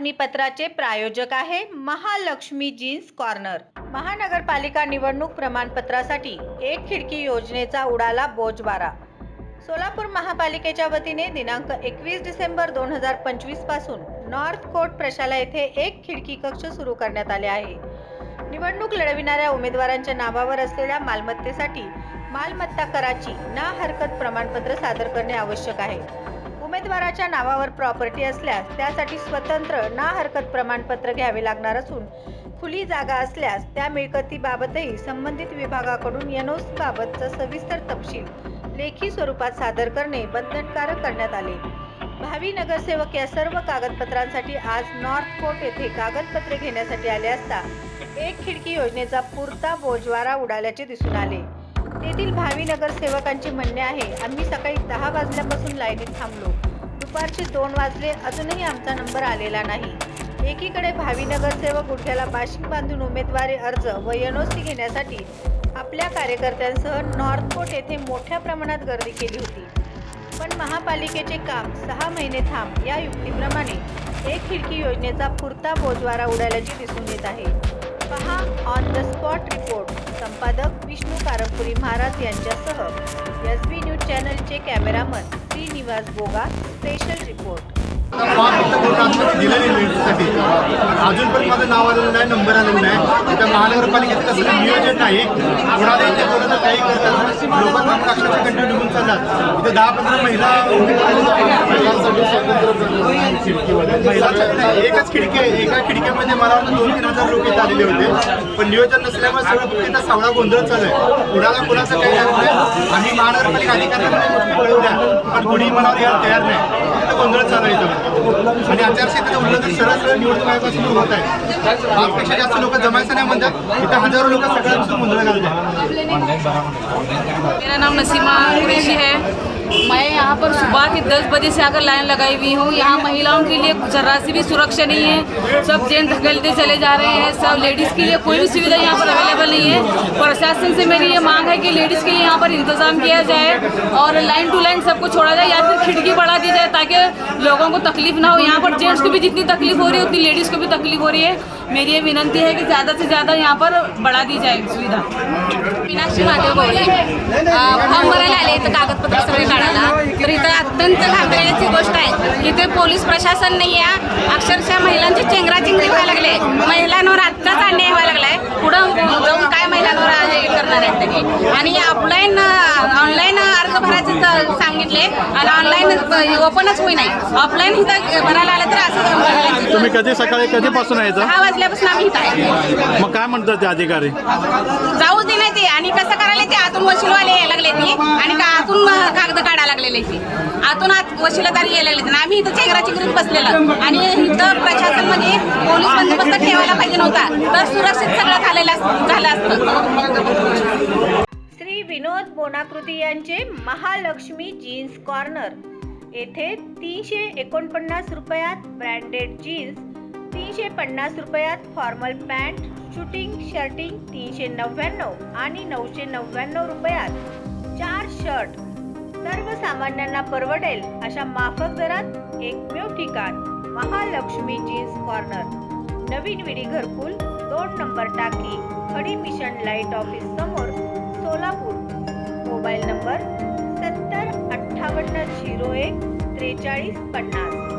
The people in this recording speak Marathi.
बातमीपत्राचे प्रायोजक आहे महालक्ष्मी जीन्स कॉर्नर। महानगरपालिका निवडणूक प्रमाणपत्रासाठी एक खिडकी योजनेचा उडाला बोजवारा। सोलापूर महापालिकेच्या वतीने दिनांक 21 डिसेंबर 2025 पासून नॉर्थ कोर्ट प्रशाला येथे एक खिडकी कक्ष सुरू करण्यात आले आहे। निवडणूक लढविणाऱ्या उमेदवारांच्या नावावर असलेल्या मालमत्तेसाठी मालमत्ता कराची ना हरकत प्रमाणपत्र सादर करणे आवश्यक आहे। उमेदवाराच्या नावावर प्रॉपर्टी असल्यास त्यासाठी स्वतंत्र ना हरकत प्रमाणपत्र घ्यावे लागणार असून खुली जागा असल्यास त्या मिळकतीबाबतही संबंधित विभागाकडून एनओसी बाबतचा सविस्तर तपशील लेखी स्वरूपात सादर करणे बंधनकारक करण्यात आले। भावी नगरसेवक या सर्व कागदपत्रांसाठी आज नॉर्थ कोर्ट येथे कागदपत्रे घेण्यासाठी आले असता एक खिडकी योजनेचा पुरता बोजवारा उडाल्याचे दिसून आले। तेथील भावी नगरसेवकांचे म्हणणे आहे, आम्ही सकाळी 10 वाजल्यापासून लाईनीत थांबलो, दुपारचे 2 वाजले, अजूनही आमचा नंबर आलेला नाही। एकीकडे भावी नगरसेवक गुडघ्याला बाशिंग बांधून उमेदवारी अर्ज व एनओसी घेण्यासाठी आपल्या कार्यकर्त्यांसह नॉर्थ कोर्ट येथे मोठ्या प्रमाणात गर्दी केली होती, पण महापालिकेचे काम 6 महिने थांब या युक्तीप्रमाणे एक खिडकी योजनेचा पुरता बोजवारा उडाल्याचे दिसून येत आहे। पहा ऑन द स्पॉट रिपोर्ट। संपादक विष्णू कारंपुरी महाराज यांच्यासह एसबी न्यूज चॅनलचे cameraman Shrinivas Boga. Special report. दिलेली अजूनपर्यंत माझं नाव आलेलं नाही, नंबर आलेला नाही। त्या महानगरपालिकेचं कसं नियोजन नाही, कुणाला इथे कोणाला काही करतात, लोक काम अक्षरशः कंटिन्यू निघून चालतात। इथे 10-15 महिला एकच खिडकी आहे, एका खिडकीमध्ये मला वाटतं 2-3 हजार लोक इथे आलेले होते, पण नियोजन नसल्यामुळे सगळं तिथं सावळा गोंधळ चालू आहे। कुणाला कुणाचं काही करत नाही। आम्ही महानगरपालिका अधिकाऱ्यांना कळवू द्या, पण कोणी मनावर घ्यायला तयार नाही। गोंधळ चालू आहे आणि आचारसंहितेचं उल्लंघन सरळ निवडणूक आयोगापासून होत आहे। 5पेक्षा जास्त लोक जमायचं नाही म्हणतात, इथं हजारो लोक सगळ्यांपासून गोंधळ घालतात। मेरा नाम नसीमा कुरैशी है। मैं यहाँ पर सुबह के 10 बजे से आकर लाइन लगाई हुई हूँ। यहाँ महिलाओं के लिए जरा सी भी सुरक्षा नहीं है, सब जेंट्स धकेलते चले जा रहे हैं। सब लेडीज़ के लिए कोई भी सुविधा यहाँ पर अवेलेबल नहीं है। प्रशासन से मेरी ये मांग है कि लेडीज़ के लिए यहाँ पर इंतजाम किया जाए और लाइन टू लाइन सबको छोड़ा जाए या फिर खिड़की बढ़ा दी जाए ताकि लोगों को तकलीफ ना हो। यहाँ पर जेंट्स को भी जितनी तकलीफ हो रही है उतनी लेडीज़ को भी तकलीफ हो रही है। मेरी ये विनंती है कि ज़्यादा से ज़्यादा यहाँ पर बढ़ा दी जाए सुविधा। मीनाक्षी महादेव गवळी फॉर्म भरायला आले इथं कागदपत्र सगळे काढायला, तर इथं अत्यंत घाबरण्याची गोष्ट आहे। इथे पोलीस प्रशासन नाही आहे, अक्षरशः महिलांची चेंगराचेंगरी व्हायला लागले, महिलांवर आत्ताच अन्याय व्हायला लागलाय। पुढं जाऊन काय महिलांवर हे करणार आहेत त्यांनी। आणि ऑनलाईन अर्ज भरायचं सांगितले आणि ऑनलाईन ओपनच होई नाही, ऑफलाईन इथं भरायला आलं तर असं। तुम्ही कधी सकाळी कधीपासून यायचं? 6 वाजल्यापासून आम्ही इथं आहे। मग काय म्हणतात ते अधिकारी? जाऊच दे नाही ते, आणि कसं करायला ते आतून वशिलवाले यायला लागले ती, आणि का आतून कागद काढायला लागलेले ती, आतून वशिलदार यायला लागले। आणि आम्ही इथं चेंगराचेंगरीत बसलेलो आणि इथं प्रशासन म्हणजे पोलीस बंदोबस्त ठेवायला पाहिजे नव्हता, तर सुरक्षित सगळं झालं असतं। श्री विनोद बोनाकृती यांचे महालक्ष्मी जीन्स कॉर्नर येथे 349 रुपयात ब्रँडेड जीन्स, 350 रुपयात फॉर्मल पॅन्ट, शूटिंग शर्टिंग 399 आणि 999 रुपयात 4 शर्ट सर्वसामान्यांना परवडेल अशा माफक दरात एकमेव ठिकाण महालक्ष्मी जीन्स कॉर्नर, नवीन विडी घरकुल, 2 नंबर टाकी, खडी मिशन लाईट ऑफिस समोर, सोलापूर। Mobile number 70 58 01 43 50।